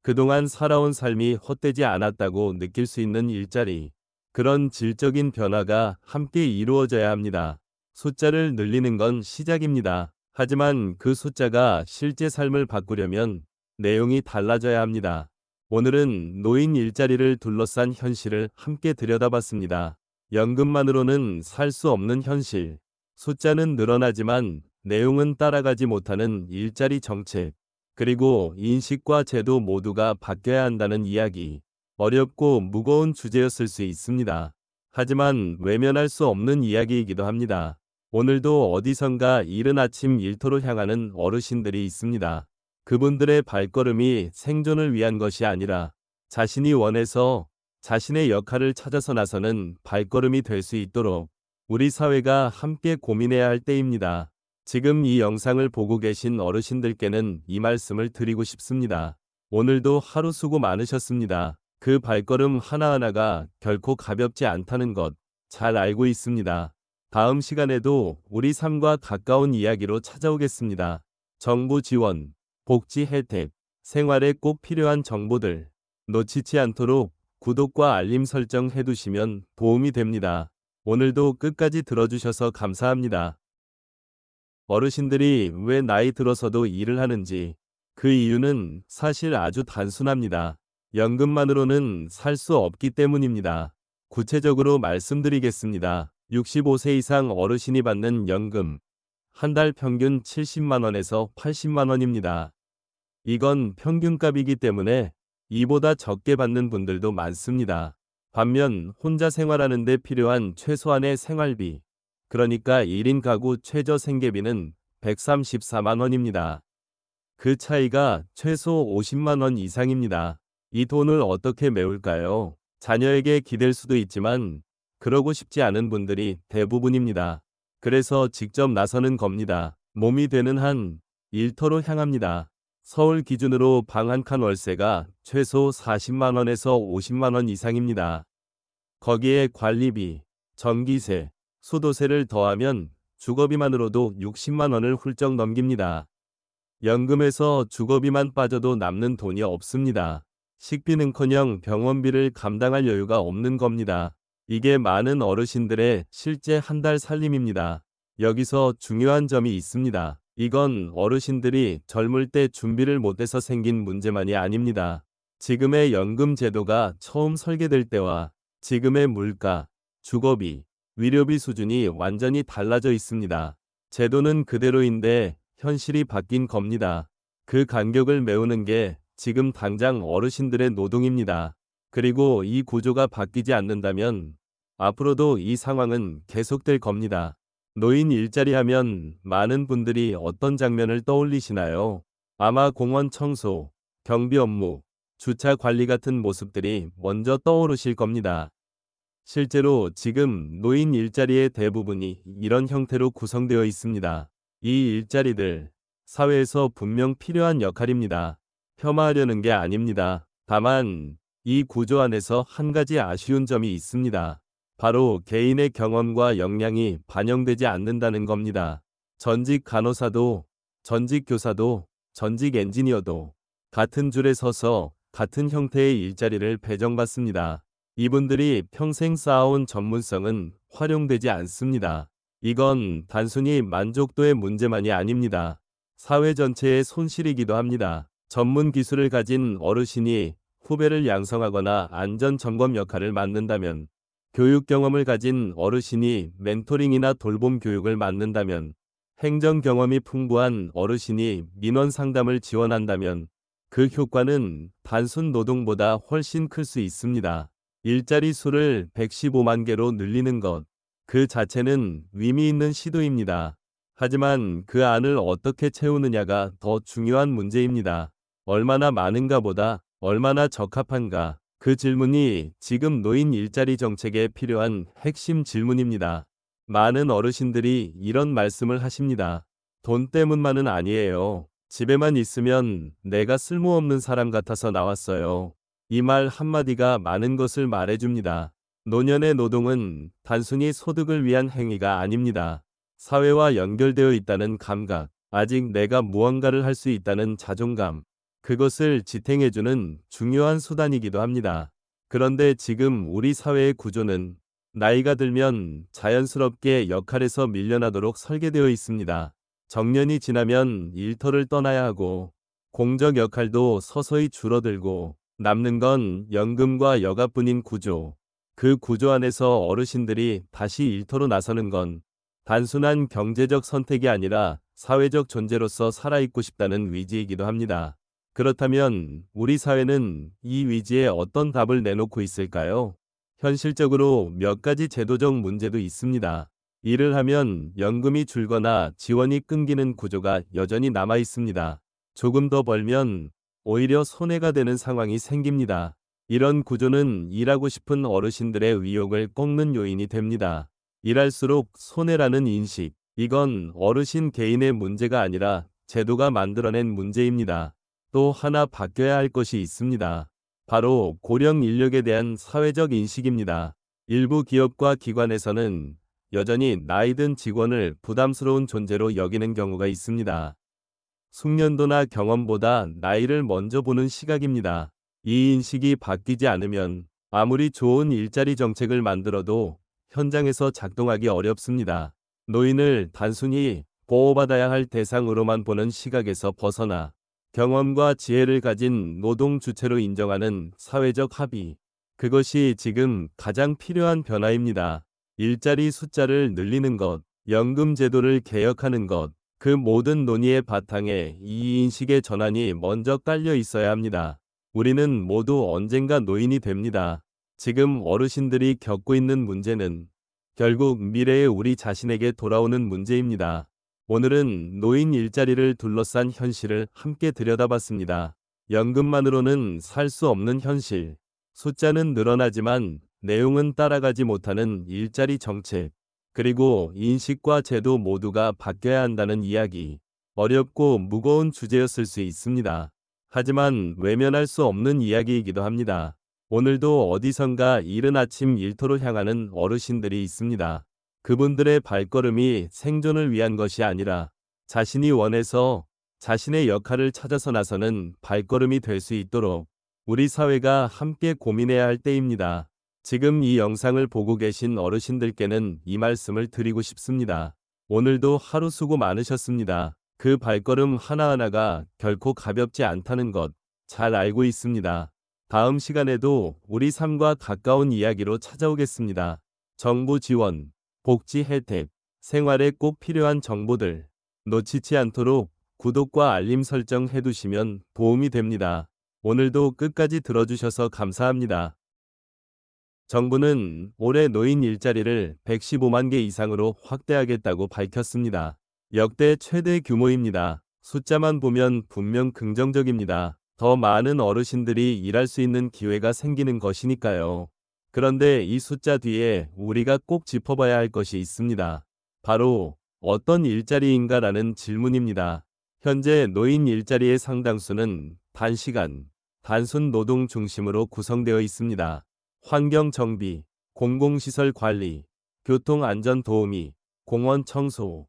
Speaker 1: 그동안 살아온 삶이 헛되지 않았다고 느낄 수 있는 일자리, 그런 질적인 변화가 함께 이루어져야 합니다. 숫자를 늘리는 건 시작입니다. 하지만 그 숫자가 실제 삶을 바꾸려면 내용이 달라져야 합니다. 오늘은 노인 일자리를 둘러싼 현실을 함께 들여다봤습니다. 연금만으로는 살 수 없는 현실, 숫자는 늘어나지만 내용은 따라가지 못하는 일자리 정책, 그리고 인식과 제도 모두가 바뀌어야 한다는 이야기. 어렵고 무거운 주제였을 수 있습니다. 하지만 외면할 수 없는 이야기이기도 합니다. 오늘도 어디선가 이른 아침 일터로 향하는 어르신들이 있습니다. 그분들의 발걸음이 생존을 위한 것이 아니라 자신이 원해서 자신의 역할을 찾아서 나서는 발걸음이 될 수 있도록 우리 사회가 함께 고민해야 할 때입니다. 지금 이 영상을 보고 계신 어르신들께는 이 말씀을 드리고 싶습니다. 오늘도 하루 수고 많으셨습니다. 그 발걸음 하나하나가 결코 가볍지 않다는 것 잘 알고 있습니다. 다음 시간에도 우리 삶과 가까운 이야기로 찾아오겠습니다. 정부 지원, 복지 혜택, 생활에 꼭 필요한 정보들 놓치지 않도록 구독과 알림 설정 해두시면 도움이 됩니다. 오늘도 끝까지 들어주셔서 감사합니다. 어르신들이 왜 나이 들어서도 일을 하는지 그 이유는 사실 아주 단순합니다. 연금만으로는 살 수 없기 때문입니다. 구체적으로 말씀드리겠습니다. 65세 이상 어르신이 받는 연금 한 달 평균 70만 원에서 80만 원입니다. 이건 평균값이기 때문에 이보다 적게 받는 분들도 많습니다. 반면 혼자 생활하는 데 필요한 최소한의 생활비, 그러니까 1인 가구 최저 생계비는 134만 원입니다. 그 차이가 최소 50만 원 이상입니다. 이 돈을 어떻게 메울까요? 자녀에게 기댈 수도 있지만 그러고 싶지 않은 분들이 대부분입니다. 그래서 직접 나서는 겁니다. 몸이 되는 한 일터로 향합니다. 서울 기준으로 방 한 칸 월세가 최소 40만 원에서 50만 원 이상입니다. 거기에 관리비, 전기세, 수도세를 더하면 주거비만으로도 60만 원을 훌쩍 넘깁니다. 연금에서 주거비만 빠져도 남는 돈이 없습니다. 식비는커녕 병원비를 감당할 여유가 없는 겁니다. 이게 많은 어르신들의 실제 한 달 살림입니다. 여기서 중요한 점이 있습니다. 이건 어르신들이 젊을 때 준비를 못해서 생긴 문제만이 아닙니다. 지금의 연금 제도가 처음 설계될 때와 지금의 물가, 주거비, 위료비 수준이 완전히 달라져 있습니다. 제도는 그대로인데 현실이 바뀐 겁니다. 그 간격을 메우는 게 지금 당장 어르신들의 노동입니다. 그리고 이 구조가 바뀌지 않는다면 앞으로도 이 상황은 계속될 겁니다. 노인 일자리 하면 많은 분들이 어떤 장면을 떠올리시나요? 아마 공원 청소, 경비 업무, 주차 관리 같은 모습들이 먼저 떠오르실 겁니다. 실제로 지금 노인 일자리의 대부분이 이런 형태로 구성되어 있습니다. 이 일자리들, 사회에서 분명 필요한 역할입니다. 폄하하려는 게 아닙니다. 다만 이 구조 안에서 한 가지 아쉬운 점이 있습니다. 바로 개인의 경험과 역량이 반영되지 않는다는 겁니다. 전직 간호사도, 전직 교사도, 전직 엔지니어도 같은 줄에 서서 같은 형태의 일자리를 배정받습니다. 이분들이 평생 쌓아온 전문성은 활용되지 않습니다. 이건 단순히 만족도의 문제만이 아닙니다. 사회 전체의 손실이기도 합니다. 전문 기술을 가진 어르신이 후배를 양성하거나 안전 점검 역할을 맡는다면, 교육 경험을 가진 어르신이 멘토링이나 돌봄 교육을 맡는다면, 행정 경험이 풍부한 어르신이 민원 상담을 지원한다면 그 효과는 단순 노동보다 훨씬 클 수 있습니다. 일자리 수를 115만 개로 늘리는 것, 그 자체는 의미 있는 시도입니다. 하지만 그 안을 어떻게 채우느냐가 더 중요한 문제입니다. 얼마나 많은가 보다 얼마나 적합한가, 그 질문이 지금 노인 일자리 정책에 필요한 핵심 질문입니다. 많은 어르신들이 이런 말씀을 하십니다. 돈 때문만은 아니에요. 집에만 있으면 내가 쓸모없는 사람 같아서 나왔어요. 이 말 한마디가 많은 것을 말해줍니다. 노년의 노동은 단순히 소득을 위한 행위가 아닙니다. 사회와 연결되어 있다는 감각, 아직 내가 무언가를 할 수 있다는 자존감, 그것을 지탱해주는 중요한 수단이기도 합니다. 그런데 지금 우리 사회의 구조는 나이가 들면 자연스럽게 역할에서 밀려나도록 설계되어 있습니다. 정년이 지나면 일터를 떠나야 하고, 공적 역할도 서서히 줄어들고, 남는 건 연금과 여가뿐인 구조. 그 구조 안에서 어르신들이 다시 일터로 나서는 건 단순한 경제적 선택이 아니라 사회적 존재로서 살아있고 싶다는 의지이기도 합니다. 그렇다면 우리 사회는 이 위지에 어떤 답을 내놓고 있을까요? 현실적으로 몇 가지 제도적 문제도 있습니다. 일을 하면 연금이 줄거나 지원이 끊기는 구조가 여전히 남아 있습니다. 조금 더 벌면 오히려 손해가 되는 상황이 생깁니다. 이런 구조는 일하고 싶은 어르신들의 의욕을 꺾는 요인이 됩니다. 일할수록 손해라는 인식, 이건 어르신 개인의 문제가 아니라 제도가 만들어낸 문제입니다. 또 하나 바뀌어야 할 것이 있습니다. 바로 고령 인력에 대한 사회적 인식입니다. 일부 기업과 기관에서는 여전히 나이든 직원을 부담스러운 존재로 여기는 경우가 있습니다. 숙련도나 경험보다 나이를 먼저 보는 시각입니다. 이 인식이 바뀌지 않으면 아무리 좋은 일자리 정책을 만들어도 현장에서 작동하기 어렵습니다. 노인을 단순히 보호받아야 할 대상으로만 보는 시각에서 벗어나 경험과 지혜를 가진 노동 주체로 인정하는 사회적 합의, 그것이 지금 가장 필요한 변화입니다. 일자리 숫자를 늘리는 것, 연금 제도를 개혁하는 것, 그 모든 논의의 바탕에 이 인식의 전환이 먼저 깔려 있어야 합니다. 우리는 모두 언젠가 노인이 됩니다. 지금 어르신들이 겪고 있는 문제는 결국 미래의 우리 자신에게 돌아오는 문제입니다. 오늘은 노인 일자리를 둘러싼 현실을 함께 들여다봤습니다. 연금만으로는 살 수 없는 현실, 숫자는 늘어나지만 내용은 따라가지 못하는 일자리 정책, 그리고 인식과 제도 모두가 바뀌어야 한다는 이야기. 어렵고 무거운 주제였을 수 있습니다. 하지만 외면할 수 없는 이야기이기도 합니다. 오늘도 어디선가 이른 아침 일터로 향하는 어르신들이 있습니다. 그분들의 발걸음이 생존을 위한 것이 아니라 자신이 원해서 자신의 역할을 찾아서 나서는 발걸음이 될 수 있도록 우리 사회가 함께 고민해야 할 때입니다. 지금 이 영상을 보고 계신 어르신들께는 이 말씀을 드리고 싶습니다. 오늘도 하루 수고 많으셨습니다. 그 발걸음 하나하나가 결코 가볍지 않다는 것 잘 알고 있습니다. 다음 시간에도 우리 삶과 가까운 이야기로 찾아오겠습니다. 정부 지원, 복지 혜택, 생활에 꼭 필요한 정보들 놓치지 않도록 구독과 알림 설정 해두시면 도움이 됩니다. 오늘도 끝까지 들어주셔서 감사합니다. 정부는 올해 노인 일자리를 115만 개 이상으로 확대하겠다고 밝혔습니다. 역대 최대 규모입니다. 숫자만 보면 분명 긍정적입니다. 더 많은 어르신들이 일할 수 있는 기회가 생기는 것이니까요. 그런데 이 숫자 뒤에 우리가 꼭 짚어봐야 할 것이 있습니다. 바로 어떤 일자리인가라는 질문입니다. 현재 노인 일자리의 상당수는 단시간, 단순 노동 중심으로 구성되어 있습니다. 환경 정비, 공공시설 관리, 교통 안전 도우미, 공원 청소.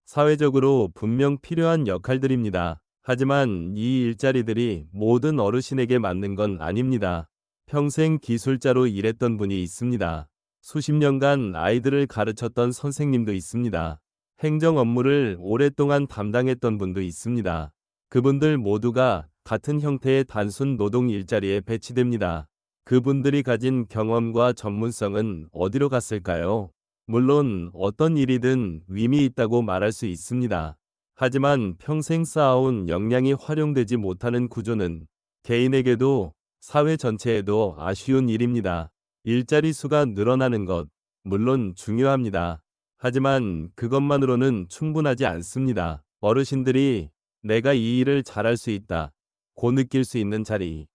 Speaker 1: 사회적으로 분명 필요한 역할들입니다. 하지만 이 일자리들이 모든 어르신에게 맞는 건 아닙니다. 평생 기술자로 일했던 분이 있습니다. 수십 년간 아이들을 가르쳤던 선생님도 있습니다. 행정 업무를 오랫동안 담당했던 분도 있습니다. 그분들 모두가 같은 형태의 단순 노동 일자리에 배치됩니다. 그분들이 가진 경험과 전문성은 어디로 갔을까요? 물론 어떤 일이든 의미 있다고 말할 수 있습니다. 하지만 평생 쌓아온 역량이 활용되지 못하는 구조는 개인에게도 사회 전체에도 아쉬운 일입니다. 일자리 수가 늘어나는 것, 물론 중요합니다. 하지만 그것만으로는 충분하지 않습니다. 어르신들이 내가 이 일을 잘할 수 있다 고 느낄 수 있는 자리,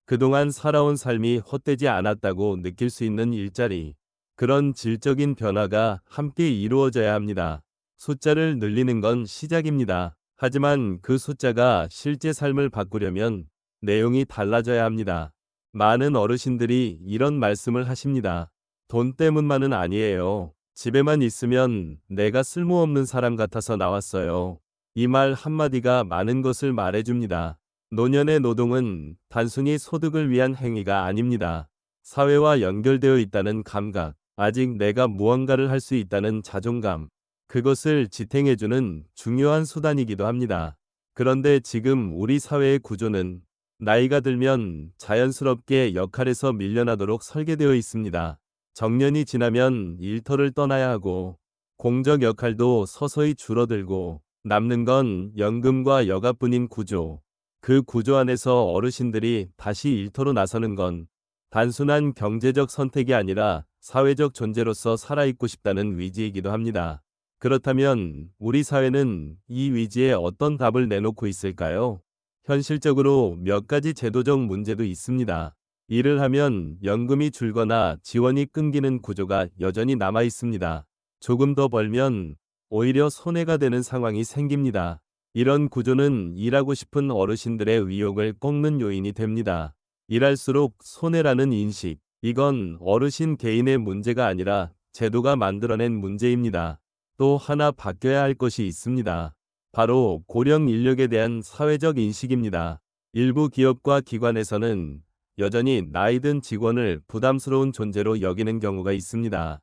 Speaker 1: 그동안 살아온 삶이 헛되지 않았다고 느낄 수 있는 일자리, 그런 질적인 변화가 함께 이루어져야 합니다. 숫자를 늘리는 건 시작입니다. 하지만 그 숫자가 실제 삶을 바꾸려면 내용이 달라져야 합니다. 많은 어르신들이 이런 말씀을 하십니다. 돈 때문만은 아니에요. 집에만 있으면 내가 쓸모없는 사람 같아서 나왔어요. 이 말 한마디가 많은 것을 말해줍니다. 노년의 노동은 단순히 소득을 위한 행위가 아닙니다. 사회와 연결되어 있다는 감각, 아직 내가 무언가를 할 수 있다는 자존감, 그것을 지탱해주는 중요한 수단이기도 합니다. 그런데 지금 우리 사회의 구조는 나이가 들면 자연스럽게 역할에서 밀려나도록 설계되어 있습니다. 정년이 지나면 일터를 떠나야 하고 공적 역할도 서서히 줄어들고 남는 건 연금과 여가뿐인 구조. 그 구조 안에서 어르신들이 다시 일터로 나서는 건 단순한 경제적 선택이 아니라 사회적 존재로서 살아있고 싶다는 의지이기도 합니다. 그렇다면 우리 사회는 이 위지에 어떤 답을 내놓고 있을까요? 현실적으로 몇 가지 제도적 문제도 있습니다. 일을 하면 연금이 줄거나 지원이 끊기는 구조가 여전히 남아 있습니다. 조금 더 벌면 오히려 손해가 되는 상황이 생깁니다. 이런 구조는 일하고 싶은 어르신들의 의욕을 꺾는 요인이 됩니다. 일할수록 손해라는 인식, 이건 어르신 개인의 문제가 아니라 제도가 만들어낸 문제입니다. 또 하나 바뀌어야 할 것이 있습니다. 바로 고령 인력에 대한 사회적 인식입니다. 일부 기업과 기관에서는 여전히 나이 든 직원을 부담스러운 존재로 여기는 경우가 있습니다.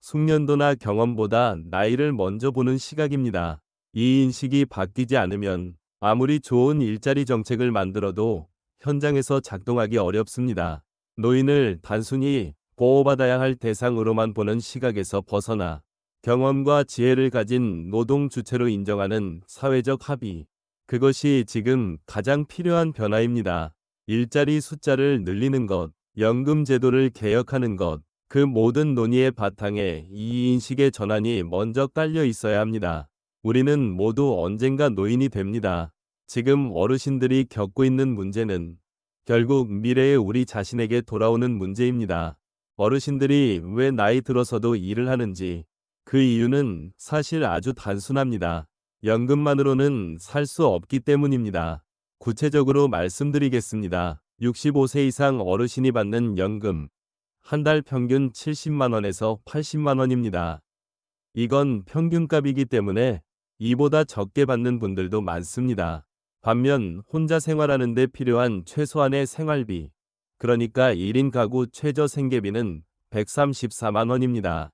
Speaker 1: 숙련도나 경험보다 나이를 먼저 보는 시각입니다. 이 인식이 바뀌지 않으면 아무리 좋은 일자리 정책을 만들어도 현장에서 작동하기 어렵습니다. 노인을 단순히 보호받아야 할 대상으로만 보는 시각에서 벗어나 경험과 지혜를 가진 노동 주체로 인정하는 사회적 합의, 그것이 지금 가장 필요한 변화입니다. 일자리 숫자를 늘리는 것, 연금 제도를 개혁하는 것, 그 모든 논의의 바탕에 이 인식의 전환이 먼저 깔려 있어야 합니다. 우리는 모두 언젠가 노인이 됩니다. 지금 어르신들이 겪고 있는 문제는 결국 미래의 우리 자신에게 돌아오는 문제입니다. 어르신들이 왜 나이 들어서도 일을 하는지, 그 이유는 사실 아주 단순합니다. 연금만으로는 살 수 없기 때문입니다. 구체적으로 말씀드리겠습니다. 65세 이상 어르신이 받는 연금, 한 달 평균 70만 원에서 80만 원입니다. 이건 평균값이기 때문에 이보다 적게 받는 분들도 많습니다. 반면 혼자 생활하는 데 필요한 최소한의 생활비, 그러니까 1인 가구 최저 생계비는 134만 원입니다.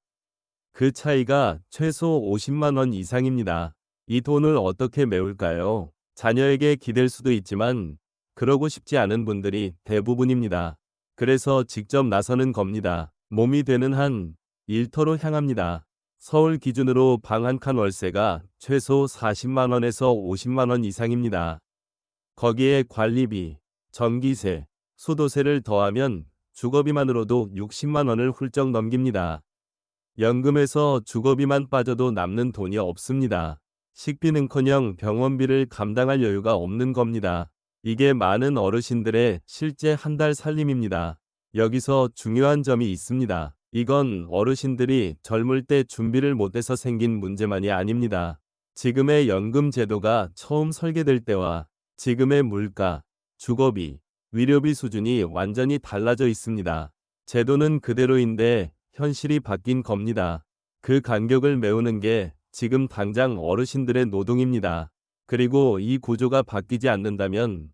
Speaker 1: 그 차이가 최소 50만 원 이상입니다. 이 돈을 어떻게 메울까요? 자녀에게 기댈 수도 있지만 그러고 싶지 않은 분들이 대부분입니다. 그래서 직접 나서는 겁니다. 몸이 되는 한 일터로 향합니다. 서울 기준으로 방 한 칸 월세가 최소 40만 원에서 50만 원 이상입니다. 거기에 관리비, 전기세, 수도세를 더하면 주거비만으로도 60만 원을 훌쩍 넘깁니다. 연금에서 주거비만 빠져도 남는 돈이 없습니다. 식비는커녕 병원비를 감당할 여유가 없는 겁니다. 이게 많은 어르신들의 실제 한 달 살림입니다. 여기서 중요한 점이 있습니다. 이건 어르신들이 젊을 때 준비를 못해서 생긴 문제만이 아닙니다. 지금의 연금 제도가 처음 설계될 때와 지금의 물가, 주거비, 위료비 수준이 완전히 달라져 있습니다. 제도는 그대로인데 현실이 바뀐 겁니다. 그 간격을 메우는 게 지금 당장 어르신들의 노동입니다. 그리고 이 구조가 바뀌지 않는다면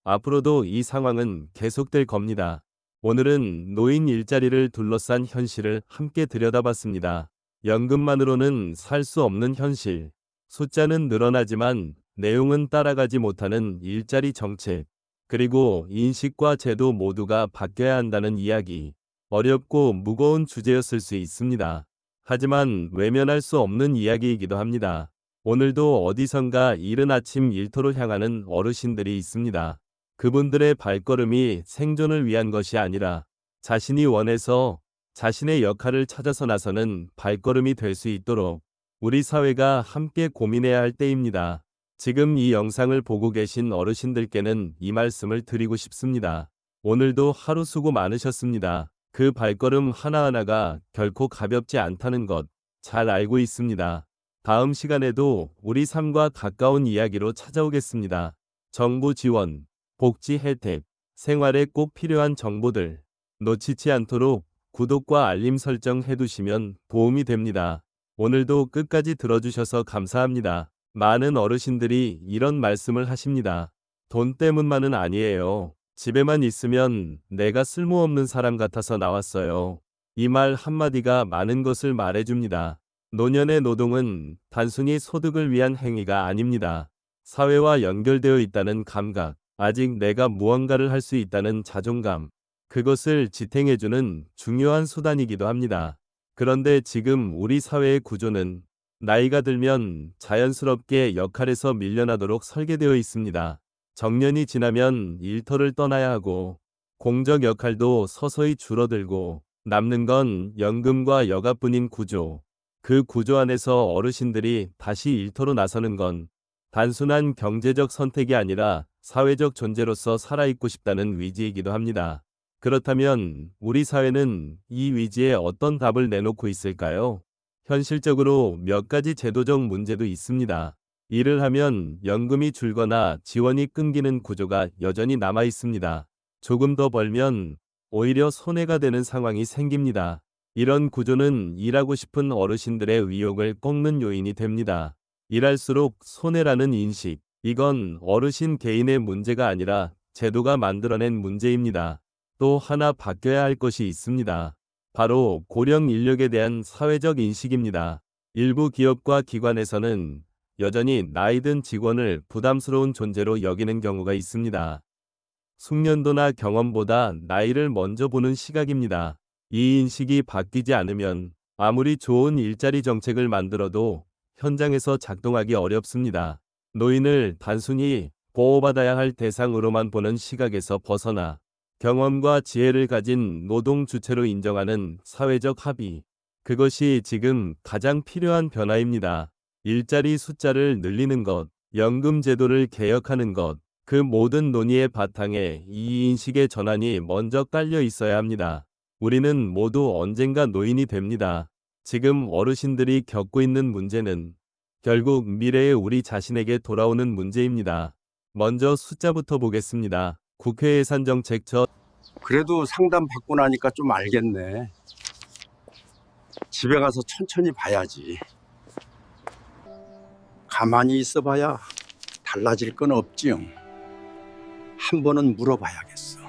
Speaker 1: 앞으로도 이 상황은 계속될 겁니다. 오늘은 노인 일자리를 둘러싼 현실을 함께 들여다봤습니다. 연금만으로는 살 수 없는 현실. 숫자는 늘어나지만 내용은 따라가지 못하는 일자리 정책. 그리고 인식과 제도 모두가 바뀌어야 한다는 이야기. 어렵고 무거운 주제였을 수 있습니다. 하지만 외면할 수 없는 이야기이기도 합니다. 오늘도 어디선가 이른 아침 일터로 향하는 어르신들이 있습니다. 그분들의 발걸음이 생존을 위한 것이 아니라 자신이 원해서 자신의 역할을 찾아서 나서는 발걸음이 될 수 있도록 우리 사회가 함께 고민해야 할 때입니다. 지금 이 영상을 보고 계신 어르신들께는 이 말씀을 드리고 싶습니다. 오늘도 하루 수고 많으셨습니다. 그 발걸음 하나하나가 결코 가볍지 않다는 것 잘 알고 있습니다. 다음 시간에도 우리 삶과 가까운 이야기로 찾아오겠습니다. 정부 지원, 복지 혜택, 생활에 꼭 필요한 정보들 놓치지 않도록 구독과 알림 설정 해두시면 도움이 됩니다. 오늘도 끝까지 들어주셔서 감사합니다. 많은 어르신들이 이런 말씀을 하십니다. 돈 때문만은 아니에요. 집에만 있으면 내가 쓸모없는 사람 같아서 나왔어요. 이 말 한마디가 많은 것을 말해줍니다. 노년의 노동은 단순히 소득을 위한 행위가 아닙니다. 사회와 연결되어 있다는 감각, 아직 내가 무언가를 할 수 있다는 자존감, 그것을 지탱해주는 중요한 수단이기도 합니다. 그런데 지금 우리 사회의 구조는 나이가 들면 자연스럽게 역할에서 밀려나도록 설계되어 있습니다. 정년이 지나면 일터를 떠나야 하고 공적 역할도 서서히 줄어들고 남는 건 연금과 여가뿐인 구조. 그 구조 안에서 어르신들이 다시 일터로 나서는 건 단순한 경제적 선택이 아니라 사회적 존재로서 살아있고 싶다는 위지이기도 합니다. 그렇다면 우리 사회는 이 위지에 어떤 답을 내놓고 있을까요? 현실적으로 몇 가지 제도적 문제도 있습니다. 일을 하면 연금이 줄거나 지원이 끊기는 구조가 여전히 남아 있습니다. 조금 더 벌면 오히려 손해가 되는 상황이 생깁니다. 이런 구조는 일하고 싶은 어르신들의 의욕을 꺾는 요인이 됩니다. 일할수록 손해라는 인식, 이건 어르신 개인의 문제가 아니라 제도가 만들어낸 문제입니다. 또 하나 바뀌어야 할 것이 있습니다. 바로 고령 인력에 대한 사회적 인식입니다. 일부 기업과 기관에서는 여전히 나이든 직원을 부담스러운 존재로 여기는 경우가 있습니다. 숙련도나 경험보다 나이를 먼저 보는 시각입니다. 이 인식이 바뀌지 않으면 아무리 좋은 일자리 정책을 만들어도 현장에서 작동하기 어렵습니다. 노인을 단순히 보호받아야 할 대상으로만 보는 시각에서 벗어나 경험과 지혜를 가진 노동 주체로 인정하는 사회적 합의. 그것이 지금 가장 필요한 변화입니다. 일자리 숫자를 늘리는 것, 연금 제도를 개혁하는 것, 그 모든 논의의 바탕에 이 인식의 전환이 먼저 깔려 있어야 합니다. 우리는 모두 언젠가 노인이 됩니다. 지금 어르신들이 겪고 있는 문제는 결국 미래의 우리 자신에게 돌아오는 문제입니다. 먼저 숫자부터 보겠습니다. 국회 예산정책
Speaker 7: 그래도 상담 받고 나니까 좀 알겠네. 집에 가서 천천히 봐야지. 가만히 있어봐야 달라질 건 없지요. 한 번은 물어봐야겠어.